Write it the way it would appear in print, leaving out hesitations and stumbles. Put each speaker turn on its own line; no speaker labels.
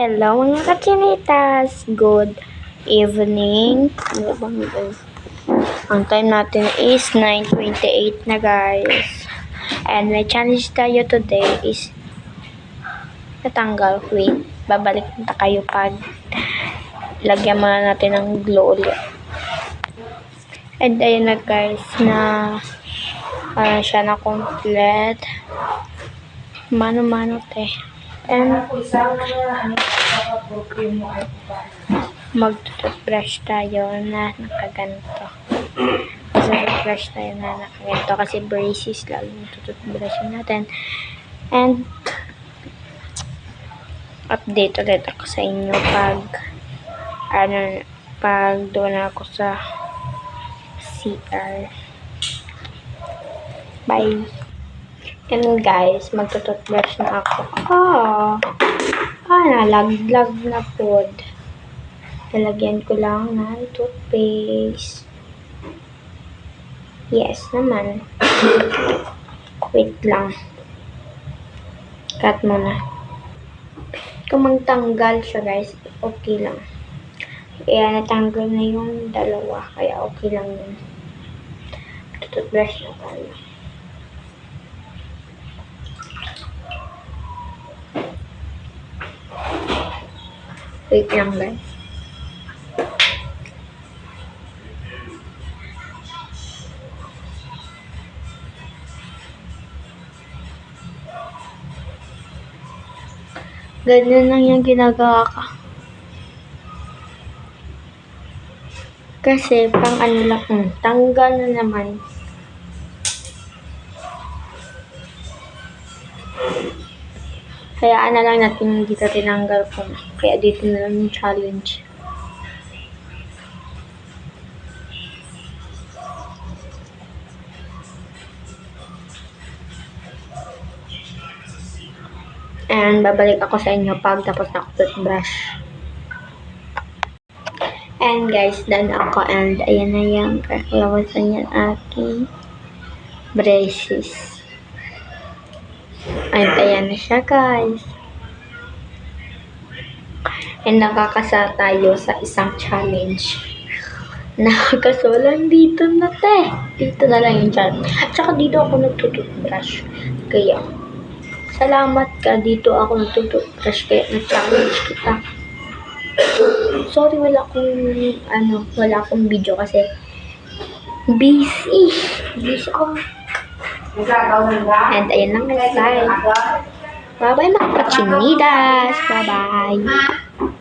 Hello mga kachinitas! Good evening! Ang time natin is 9:28 na guys. And may challenge tayo today is natanggal. Wait, babalik na kayo pag lagyan muna natin ng glow ulit. And ayun na guys na siya na complete. Mano-mano te. And mag-toothbrush tayo na nakaganto. Mag-toothbrush tayo na nakaganto kasi braces lalo yung toothbrush natin. And update ulit ako sa inyo pag doon ako sa CR. Bye! And guys, magtututbrush na ako. Nalaglag na po. Lalagyan ko lang ng toothpaste. Yes naman. Wait lang. Cut muna. Kung magtanggal siya guys, okay lang. Kaya natanggal na yung dalawa. Kaya okay lang yun. Tututbrush na tayo. Wait lang guys. Ganyan lang yung ginagawa ko. Kasi pang ano lang, tanggal na naman. Hayaan na lang natin dito tinanggal ko. Kaya dito na lang yung challenge. And babalik ako sa inyo pag tapos na ako toothbrush. And guys, done ako. And ayan na yung kakalawasan yung aking braces. And ayan na siya guys. And nakakasa tayo sa isang challenge. Nakakasolan dito na te. Dito na lang yung challenge. At saka dito ako nagtututbrush. Kaya, salamat ka. Dito ako nagtututbrush. Kaya na-challenge kita. Sorry, wala akong video kasi busy ako. And ayun lang guys. Bye-bye mga kachinidas. Bye-bye.